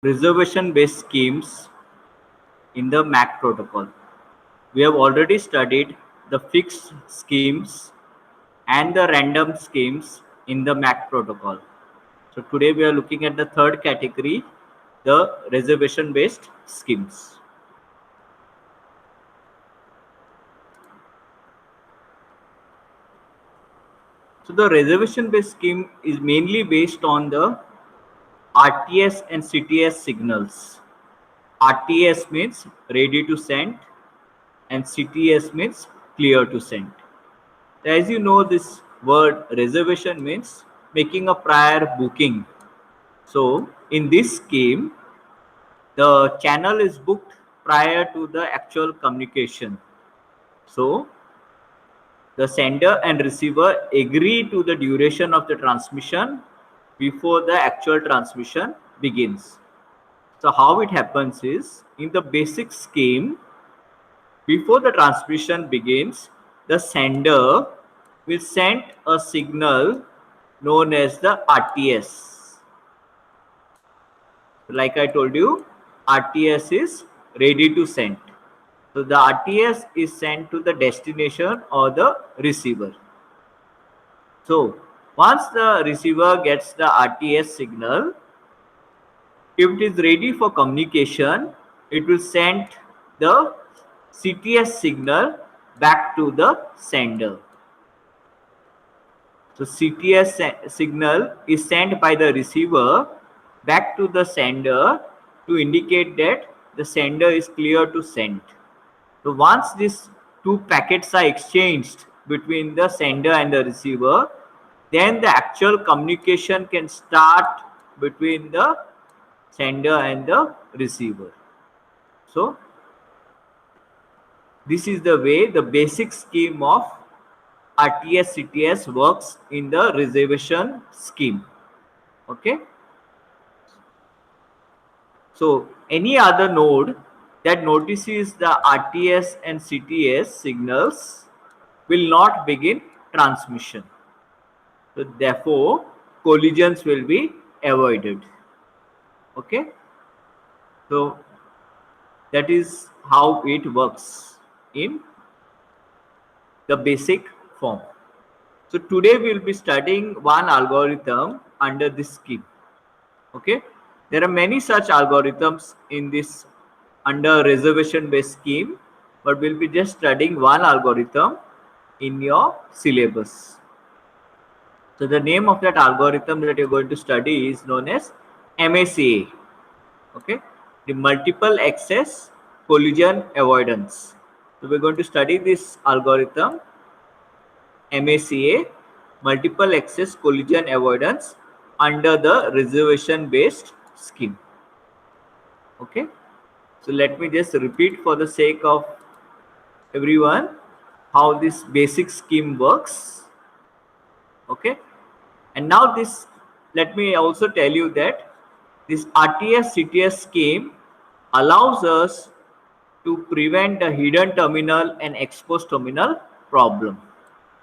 reservation based schemes in the MAC protocol. We have already studied the fixed schemes and the random schemes in the MAC protocol. So today we are looking at the third category, the reservation based schemes. So the reservation based scheme is mainly based on the RTS and CTS signals. RTS means ready to send and CTS means clear to send. As you know, this word reservation means making a prior booking. So in this scheme, the channel is booked prior to the actual communication. So the sender and receiver agree to the duration of the transmission before the actual transmission begins. So how it happens is, in the basic scheme, before the transmission begins, the sender will send a signal known as the RTS. Like I told you, RTS is ready to send. So the RTS is sent to the destination or the receiver. So once the receiver gets the RTS signal, if it is ready for communication, it will send the CTS signal back to the sender. So CTS signal is sent by the receiver back to the sender to indicate that the sender is clear to send. So once these two packets are exchanged between the sender and the receiver, then the actual communication can start between the sender and the receiver. So this is the way the basic scheme of RTS CTS works in the reservation scheme. Okay. So any other node that notices the RTS and CTS signals will not begin transmission. So therefore, collisions will be avoided. Okay. So that is how it works in the basic form. So today we will be studying one algorithm under this scheme. Okay. There are many such algorithms in this under reservation based scheme, but we'll be just studying one algorithm in your syllabus. So the name of that algorithm that you're going to study is known as MACA. Okay, the multiple access collision avoidance. So we're going to study this algorithm MACA, multiple access collision avoidance, under the reservation based scheme. Okay, so let me just repeat for the sake of everyone how this basic scheme works. Okay, and now this, let me also tell you that this RTS CTS scheme allows us to prevent the hidden terminal and exposed terminal problem.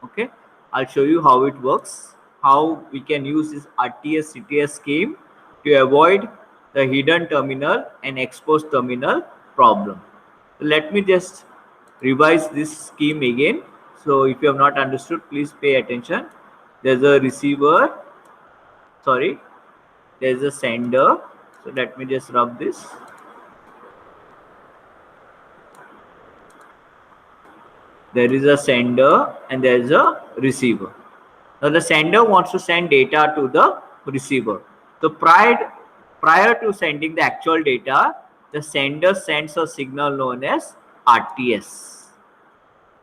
Okay, I'll show you how it works, how we can use this RTS CTS scheme to avoid the hidden terminal and exposed terminal problem. So let me just revise this scheme again. So if you have not understood, please pay attention. There's a receiver, sorry, there's a sender. So let me just rub this. There is a sender and there is a receiver. Now the sender wants to send data to the receiver. So prior to sending the actual data, the sender sends a signal known as RTS.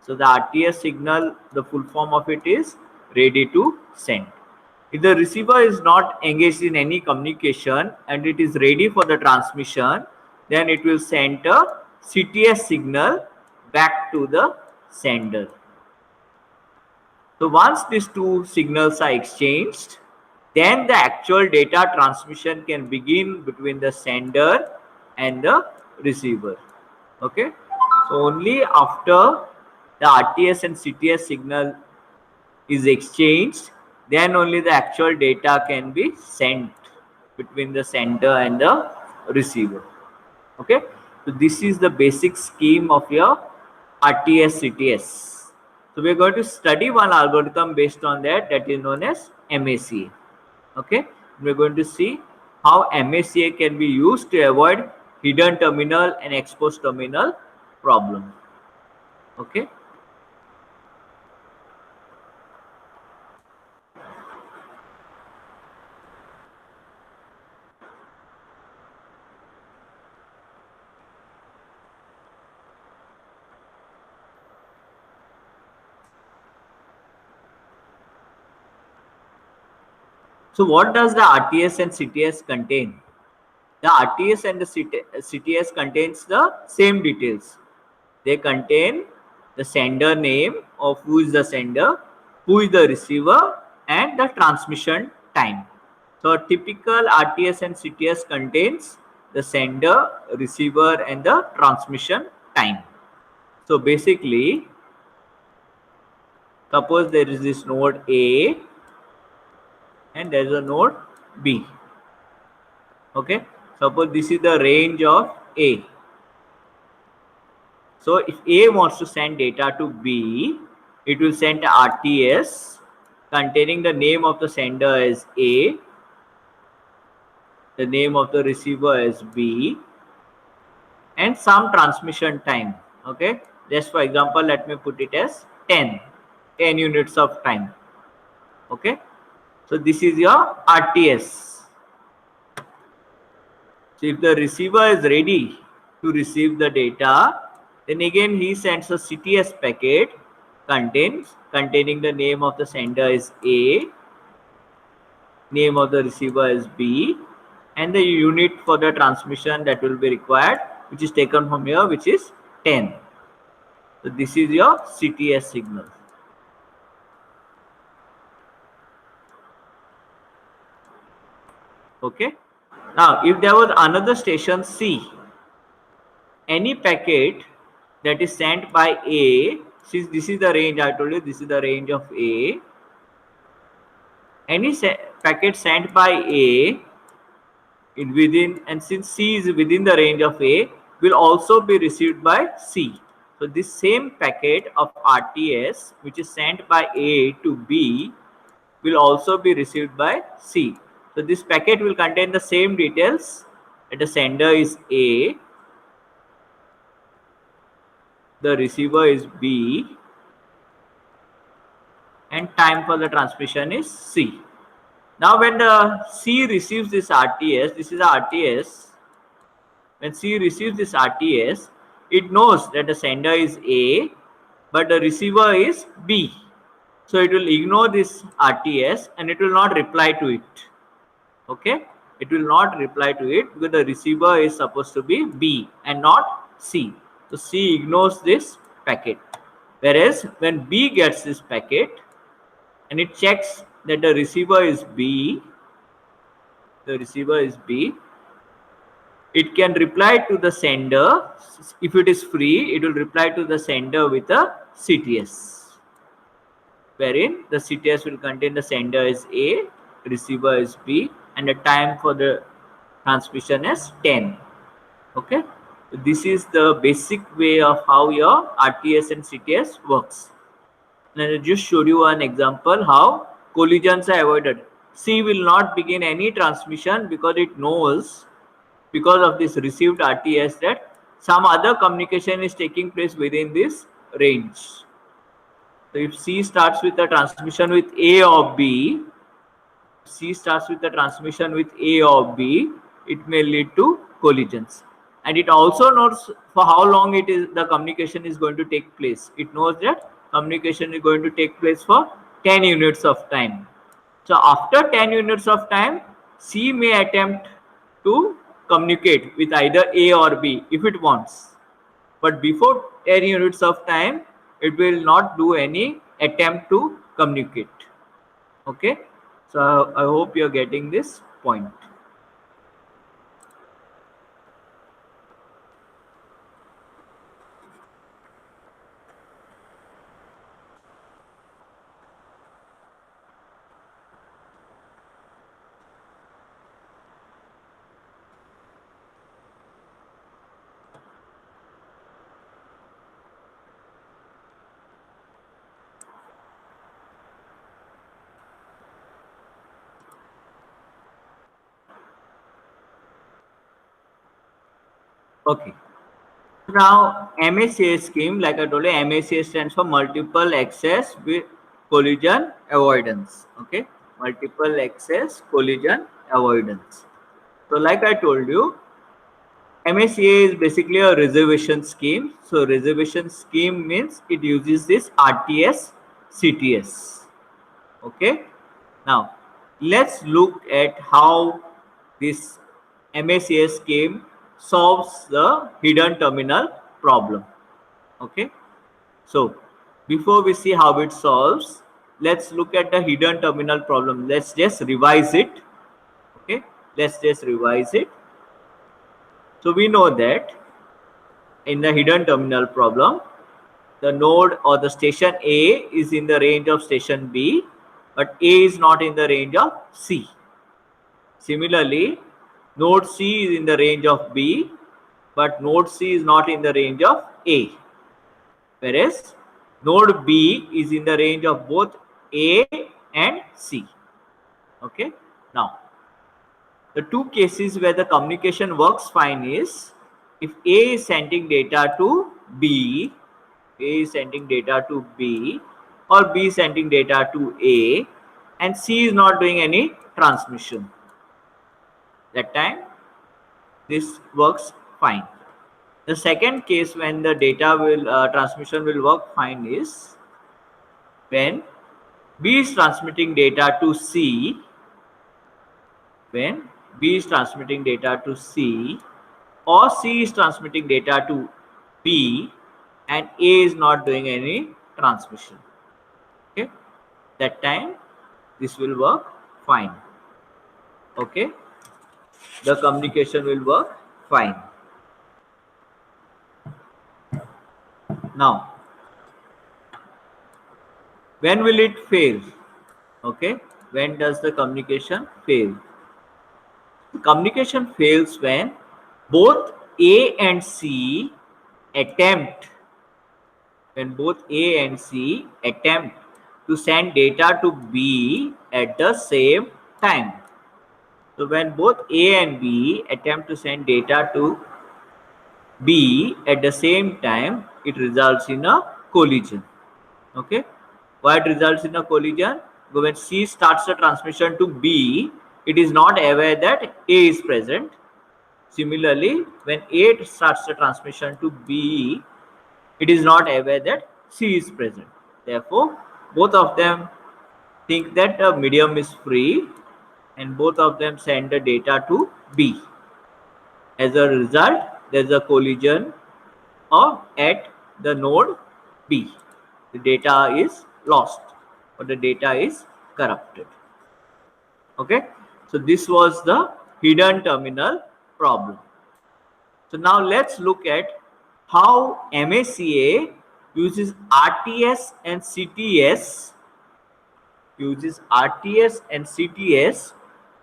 So the RTS signal, the full form of it is ready to send. If the receiver is not engaged in any communication and it is ready for the transmission, then it will send a CTS signal back to the sender. So once these two signals are exchanged, then the actual data transmission can begin between the sender and the receiver. Okay, so only after the RTS and CTS signal is exchanged, then only the actual data can be sent between the sender and the receiver. Okay, so this is the basic scheme of your RTS CTS. So we are going to study one algorithm based on that, that is known as MACA. Okay, we are going to see how MACA can be used to avoid hidden terminal and exposed terminal problem. Okay. So what does the RTS and CTS contain? The RTS and the CTS contains the same details. They contain the sender name of who is the sender, who is the receiver, and the transmission time. So a typical RTS and CTS contains the sender, receiver, and the transmission time. So basically, suppose there is this node A and there is a node B. Okay, suppose this is the range of A. So if A wants to send data to B, it will send RTS containing the name of the sender as A, the name of the receiver as B, and some transmission time. Okay, just for example, let me put it as 10 units of time. Okay, so this is your RTS. So if the receiver is ready to receive the data, then again he sends a CTS packet containing the name of the sender is A, name of the receiver is B, and the unit for the transmission that will be required, which is taken from here, which is 10. So this is your CTS signal. Okay. Now, if there was another station C, any packet that is sent by A, since this is the range, I told you this is the range of A, any packet sent by A in within, and since C is within the range of A, will also be received by C. So this same packet of RTS which is sent by A to B will also be received by C. So this packet will contain the same details, that the sender is A, the receiver is B, and time for the transmission is C. Now when the C receives this RTS, this is RTS, when C receives this RTS, it knows that the sender is A, but the receiver is B. So it will ignore this RTS and it will not reply to it. Okay, it will not reply to it because the receiver is supposed to be B and not C. So C ignores this packet. Whereas when B gets this packet and it checks that the receiver is B, it can reply to the sender. If it is free, it will reply to the sender with a CTS, wherein the CTS will contain the sender is A, receiver is B, and the time for the transmission is 10. Okay, this is the basic way of how your RTS and CTS works. And I just showed you an example how collisions are avoided. C will not begin any transmission because it knows, because of this received RTS, that some other communication is taking place within this range. So if C starts with a transmission with A or B, C starts with the transmission with A or B, it may lead to collisions. And it also knows for how long it is the communication is going to take place. It knows that communication is going to take place for 10 units of time. So after 10 units of time, C may attempt to communicate with either A or B if it wants. But before 10 units of time, it will not do any attempt to communicate. Okay, so I hope you're getting this point. Okay. Now, MACA scheme, like I told you, MACA stands for multiple access with collision avoidance. Okay, multiple access collision avoidance. So, like I told you, MACA is basically a reservation scheme. So, reservation scheme means it uses this RTS, CTS. Okay. Now, let's look at how this MACA scheme solves the hidden terminal problem. Okay. So, before we see how it solves, let's look at the hidden terminal problem. Let's just revise it. Okay. Let's just revise it. So, we know that in the hidden terminal problem, the node or the station A is in the range of station B, but A is not in the range of C. Similarly, node C is in the range of B, but node C is not in the range of A. Whereas node B is in the range of both A and C. Okay. Now, the two cases where the communication works fine is if A is sending data to B, A is sending data to B, or B is sending data to A, and C is not doing any transmission. That time this works fine. The second case when the data will transmission will work fine is when B is transmitting data to C, when B is transmitting data to C, or C is transmitting data to B and A is not doing any transmission. Okay, that time this will work fine. Okay, the communication will work fine. Now, when will it fail? Okay, when does the communication fail? The communication fails when both A and C attempt to send data to B at the same time. So when both A and B attempt to send data to B at the same time, it results in a collision. Okay, why it results in a collision? Because when C starts the transmission to B, it is not aware that A is present. Similarly, when A starts the transmission to B, it is not aware that C is present. Therefore, both of them think that the medium is free and both of them send the data to B. As a result, there is a collision at the node B. The data is lost or the data is corrupted. Okay, so this was the hidden terminal problem. So now let's look at how MACA uses RTS and CTS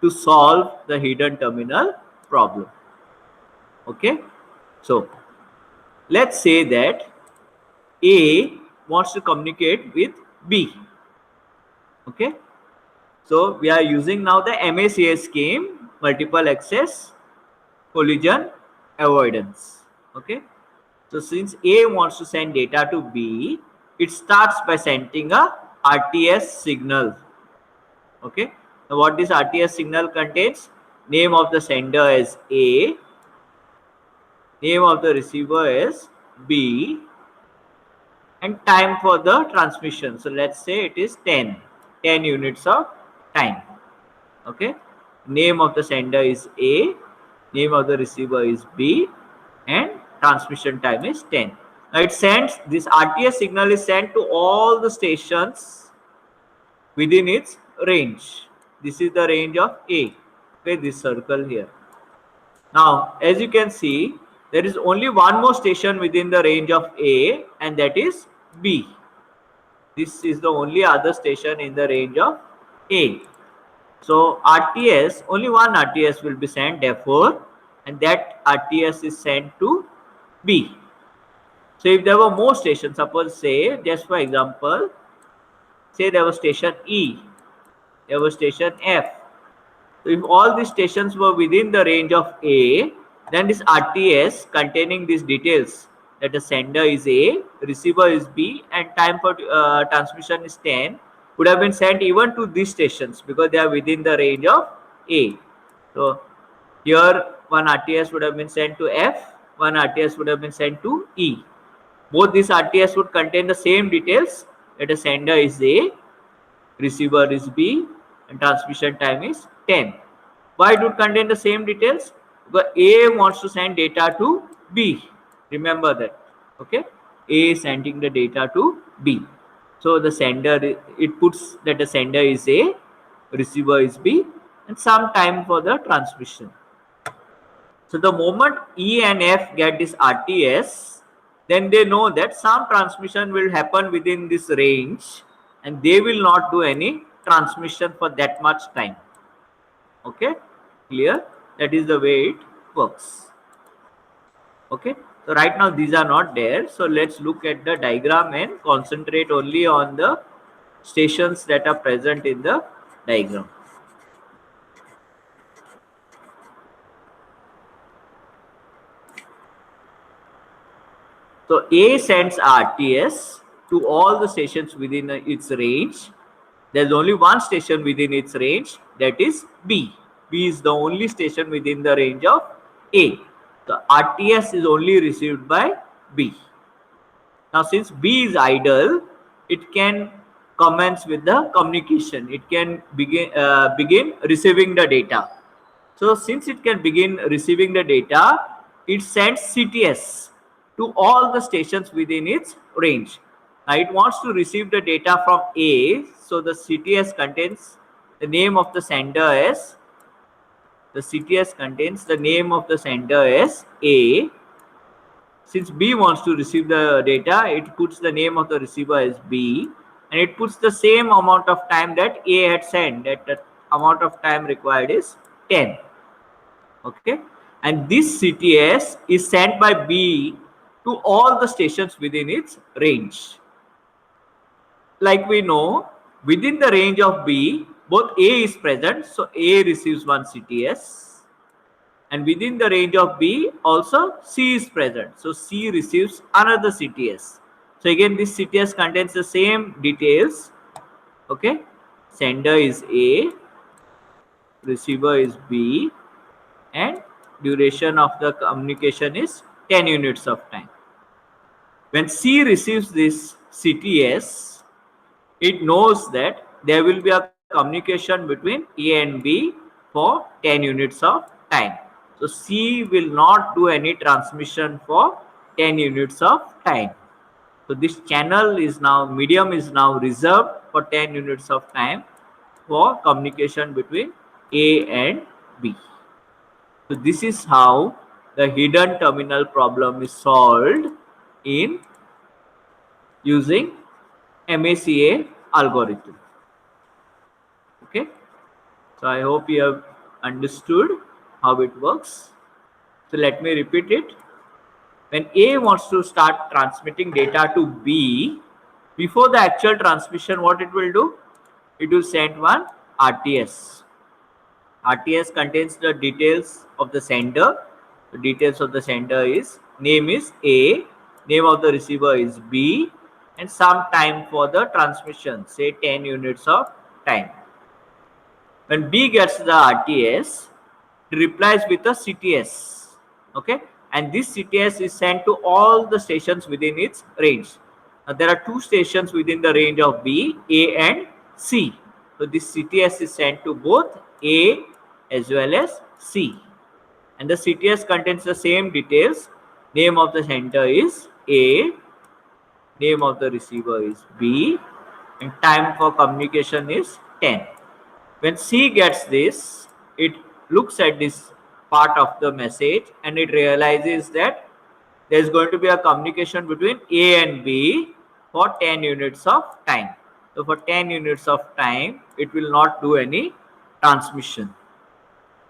to solve the hidden terminal problem. Okay, so let's say that A wants to communicate with B. Okay, so we are using now the MACA scheme, multiple access collision avoidance. Okay, so since A wants to send data to B, it starts by sending a RTS signal. Okay, now what this RTS signal contains? Name of the sender is A, name of the receiver is B, and time for the transmission. So let's say it is 10 units of time. Okay, name of the sender is A, name of the receiver is B, and transmission time is 10. Now it sends this RTS signal is sent to all the stations within its range. This is the range of A. Okay, this circle here. Now, as you can see, there is only one more station within the range of A, and that is B. This is the only other station in the range of A. So RTS, only one RTS will be sent, therefore, and that RTS is sent to B. So if there were more stations, suppose say, just for example, say there was station E, there was station F. So if all these stations were within the range of A, Then this RTS containing these details that the sender is A, receiver is B, and time for transmission is 10 would have been sent even to these stations because they are within the range of A. So here one RTS would have been sent to F, one RTS would have been sent to E. Both these RTS would contain the same details that the sender is A, receiver is B, and transmission time is 10. Why it would contain the same details? Because A wants to send data to B. Remember that. Okay. A is sending the data to B. So the sender, it puts that the sender is A, receiver is B, and some time for the transmission. So the moment E and F get this RTS, then they know that some transmission will happen within this range and they will not do any transmission for that much time. Okay, clear? That is the way it works. Okay, so right now these are not there. So let's look at the diagram and concentrate only on the stations that are present in the diagram. So A sends RTS to all the stations within its range. There's only one station within its range, that is B. B is the only station within the range of A. The RTS is only received by B. Now since B is idle, it can commence with the communication. It can begin receiving the data. So since it can begin receiving the data, it sends CTS to all the stations within its range. Now it wants to receive the data from A, so the CTS contains the name of the sender as A. Since B wants to receive the data, it puts the name of the receiver as B, and it puts the same amount of time that A had sent. That the amount of time required is 10. Okay, and this CTS is sent by B to all the stations within its range. Like we know, within the range of B, both A is present, so A receives one CTS, and within the range of B also C is present, so C receives another CTS. So again, this CTS contains the same details. Okay, sender is A, receiver is B, and duration of the communication is 10 units of time. When C receives this CTS, it knows that there will be a communication between A and B for 10 units of time. So C will not do any transmission for 10 units of time. So this channel is now, medium is now reserved for 10 units of time for communication between A and B. So this is how the hidden terminal problem is solved in using MACA algorithm. Okay, so I hope you have understood how it works. So let me repeat it. When A wants to start transmitting data to B, before the actual transmission, what it will do? It will send one RTS. RTS contains the details of the sender. The details of the sender is name is A, name of the receiver is B, and some time for the transmission, say 10 units of time. When B gets the RTS, it replies with a CTS. Okay, and this CTS is sent to all the stations within its range. Now, there are two stations within the range of B, A and C. So this CTS is sent to both A as well as C. And the CTS contains the same details. Name of the sender is A, name of the receiver is B, and time for communication is 10. When C gets this, it looks at this part of the message and it realizes that there is going to be a communication between A and B for 10 units of time. So for 10 units of time, it will not do any transmission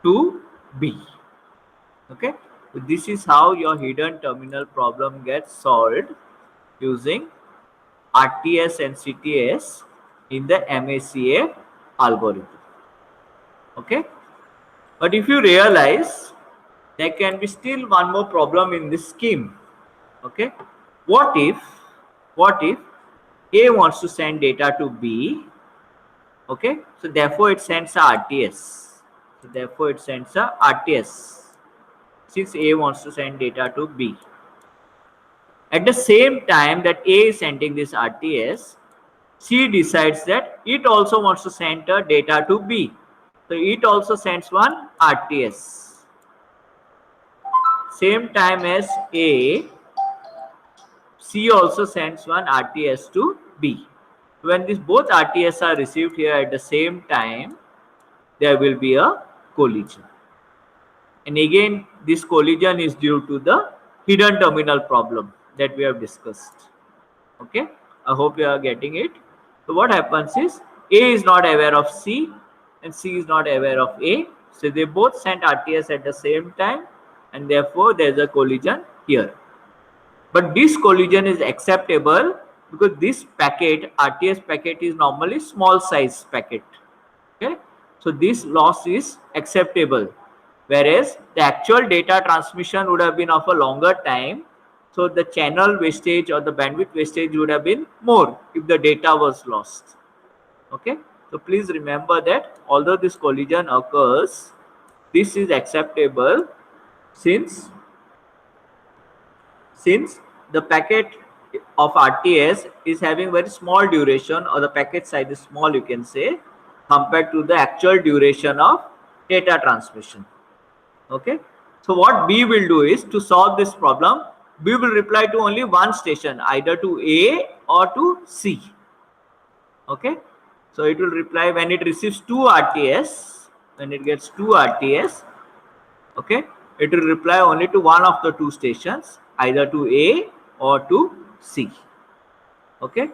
to B. Okay, so this is how your hidden terminal problem gets solved using RTS and CTS in the MACA algorithm. Okay, but if you realize there can be still one more problem in this scheme. Okay, what if A wants to send data to B? Okay, so therefore it sends a RTS. So therefore it sends a RTS since A wants to send data to B. At the same time that A is sending this RTS, C decides that it also wants to send a data to B. So it also sends one RTS. Same time as A, C also sends one RTS to B. When these both RTS are received here at the same time, there will be a collision. And again, this collision is due to the hidden terminal problem that we have discussed. Okay, I hope you are getting it. So what happens is A is not aware of C and C is not aware of A. So they both send RTS at the same time and therefore there is a collision here. But this collision is acceptable because this packet, RTS packet, is normally small size packet. Okay, so this loss is acceptable, whereas the actual data transmission would have been of a longer time, so the channel wastage or the bandwidth wastage would have been more if the data was lost. Okay, so please remember that although this collision occurs, this is acceptable since the packet of RTS is having very small duration, or the packet size is small, you can say, compared to the actual duration of data transmission. Okay, so what B will do is, to solve this problem, B will reply to only one station, either to A or to C. Okay, so it will reply when it receives two RTS, when it gets two RTS, okay, it will reply only to one of the two stations, either to A or to C. Okay,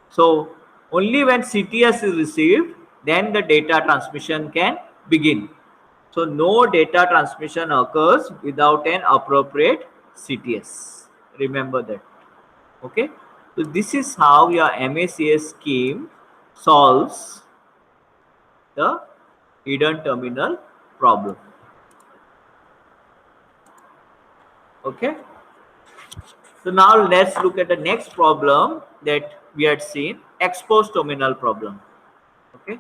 so only when CTS is received, then the data transmission can begin. So no data transmission occurs without an appropriate CTS. Remember that. Okay, so this is how your MACS scheme solves the hidden terminal problem. Okay, so now let's look at the next problem that we had seen, exposed terminal problem. Okay,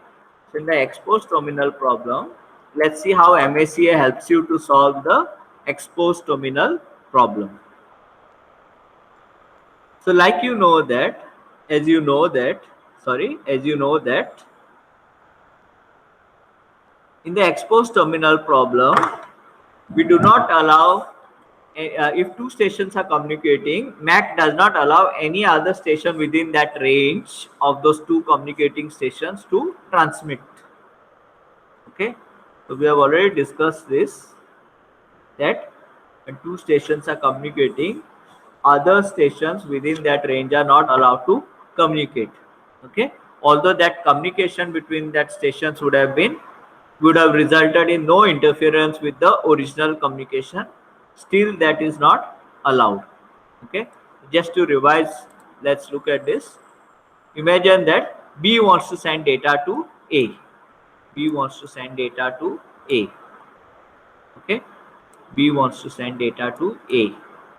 so in the exposed terminal problem, let's see how MACA helps you to solve the exposed terminal problem. So like you know that, as you know that in the exposed terminal problem, we do not allow, if two stations are communicating, MAC does not allow any other station within that range of those two communicating stations to transmit. Okay, so we have already discussed this, that when two stations are communicating, other stations within that range are not allowed to communicate. Okay, although that communication between that stations would have resulted in no interference with the original communication, still that is not allowed. Okay, just to revise, let's look at this. Imagine that B wants to send data to A. B wants to send data to A. Okay, B wants to send data to A.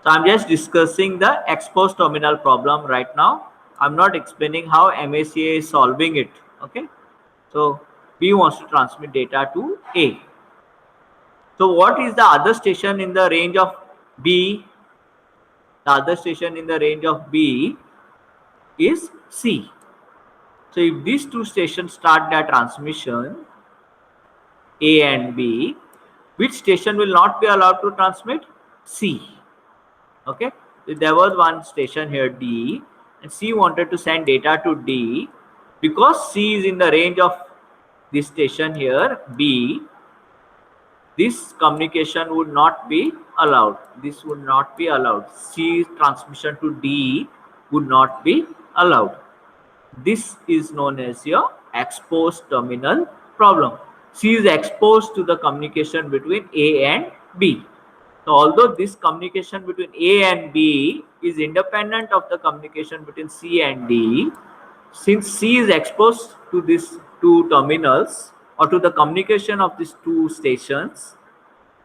So I'm just discussing the exposed terminal problem right now. I'm not explaining how MACA is solving it. Okay, so B wants to transmit data to A. So what is the other station in the range of B? The other station in the range of B is C. So if these two stations start their transmission, A and B, which station will not be allowed to transmit? C. Okay, so there was one station here, D, and C wanted to send data to D. Because C is in the range of this station here, B, this communication would not be allowed. This would not be allowed. C transmission to D would not be allowed. This is known as your exposed terminal problem. C is exposed to the communication between A and B. So although this communication between A and B is independent of the communication between C and D, since C is exposed to these two terminals or to the communication of these two stations,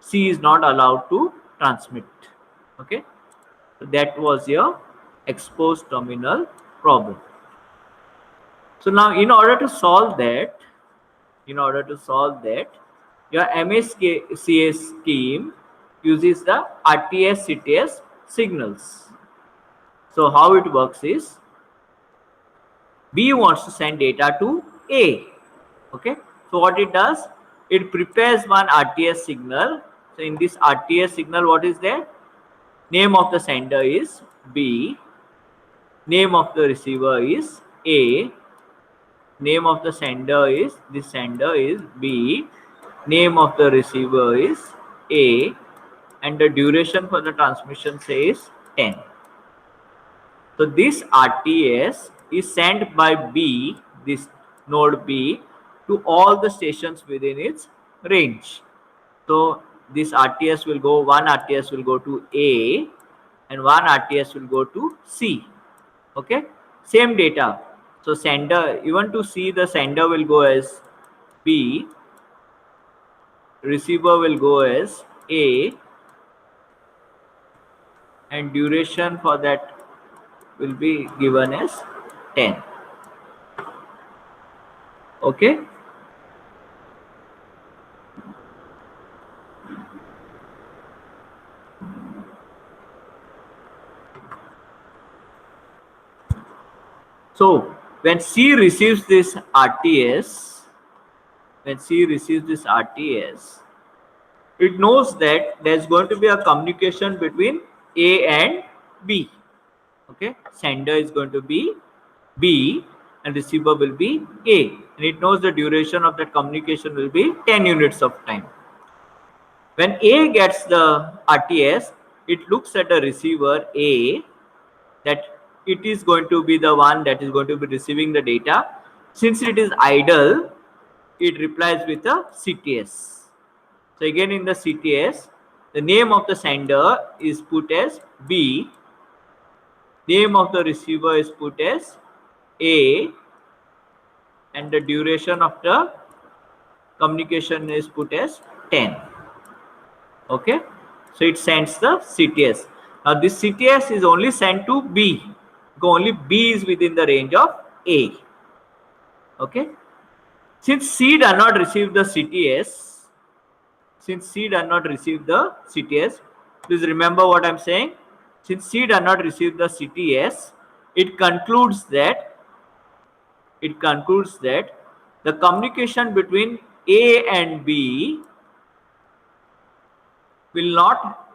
C is not allowed to transmit. Okay, so that was your exposed terminal problem. So now in order to solve that, your MSCA scheme uses the RTS CTS signals. So how it works is, B wants to send data to A. Okay, so what it does, it prepares one RTS signal. So in this RTS signal, what is there? Name of the sender is B, name of the receiver is A, name of the sender is, this sender is B, name of the receiver is A, and the duration for the transmission says 10. So this RTS is sent by B, this node B, to all the stations within its range. So this RTS will go, one RTS will go to A and one RTS will go to C. Okay, same data. So sender, even to C, the sender will go as B, receiver will go as A, and duration for that will be given as 10. Okay, so when C receives this RTS, it knows that there's going to be a communication between A and B. Okay, sender is going to be B and receiver will be A, and it knows the duration of that communication will be 10 units of time. When A gets the RTS, it looks at the receiver A, that it is going to be the one that is going to be receiving the data. Since it is idle, it replies with a CTS. So again in the CTS, the name of the sender is put as B, name of the receiver is put as A, and the duration of the communication is put as 10. Okay, so it sends the CTS. Now this CTS is only sent to B, because only B is within the range of A. Okay, since C does not receive the CTS, please remember what I'm saying. Since C does not receive the CTS, it concludes that the communication between A and B will not,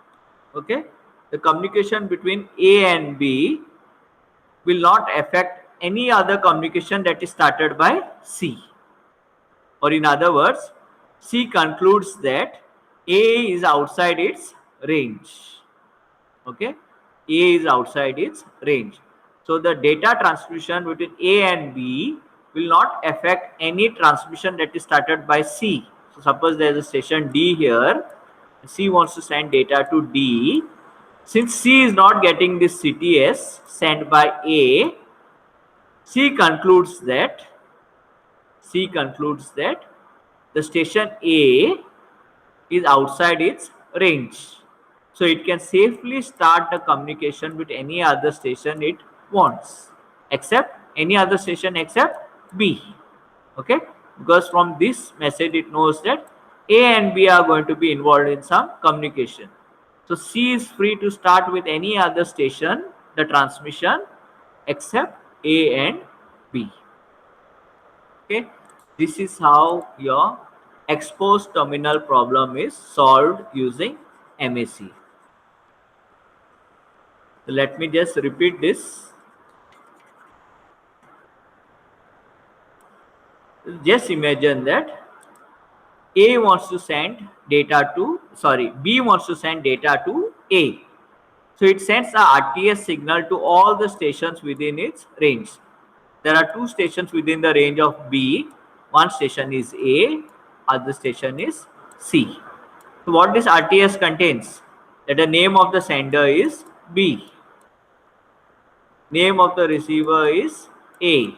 okay, the communication between A and B will not affect any other communication that is started by C. Or in other words, C concludes that A is outside its range. Okay, A is outside its range. So the data transmission between A and B will not affect any transmission that is started by C. So suppose there is a station D here, C wants to send data to D. Since C is not getting this CTS sent by A, C concludes that the station A is outside its range. So it can safely start the communication with any other station it wants, except any other station except B. Okay, because from this message it knows that A and B are going to be involved in some communication. So C is free to start with any other station the transmission except A and B. Okay, this is how your exposed terminal problem is solved using MAC. So let me just repeat this. Just imagine that B wants to send data to A. So it sends a RTS signal to all the stations within its range. There are two stations within the range of B. One station is A, other station is C. So what this RTS contains? That the name of the sender is B, name of the receiver is A,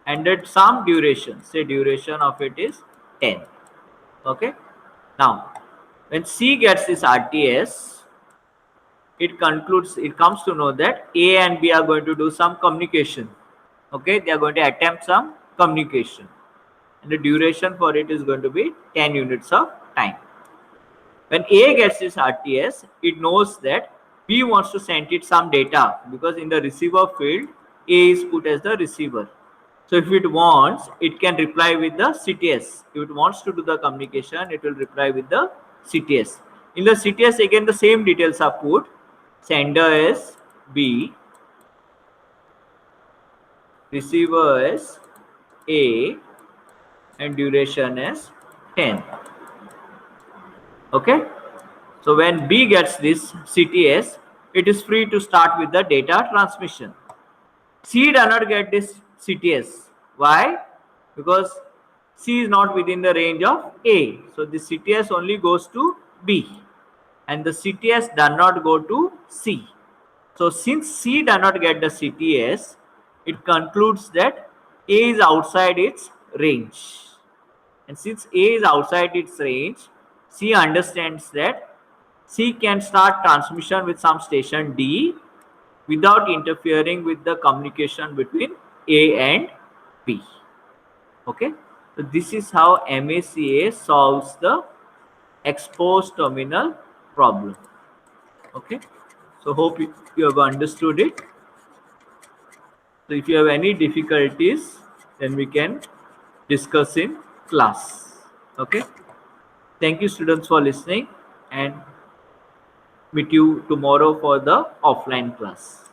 and at some duration, say duration of it is 10. Okay, now When C gets this RTS, it comes to know that A and B are going to do some communication. Okay, they are going to attempt some communication. And the duration for it is going to be 10 units of time. When A gets this RTS, it knows that B wants to send it some data, because in the receiver field, A is put as the receiver. So if it wants, it can reply with the CTS. If it wants to do the communication, it will reply with the CTS. In the CTS, again the same details are put. Sender is B, receiver is A, and duration is 10. Okay. So when B gets this CTS, it is free to start with the data transmission. C does not get this CTS. Why? Because C is not within the range of A. So the CTS only goes to B, and the CTS does not go to C. So since C does not get the CTS, it concludes that A is outside its range. And since A is outside its range, C understands that C can start transmission with some station D without interfering with the communication between A and B. Okay, so this is how MACA solves the exposed terminal problem. Okay, so hope you have understood it. So if you have any difficulties, then we can discuss in class. Okay, thank you students for listening, and meet you tomorrow for the offline class.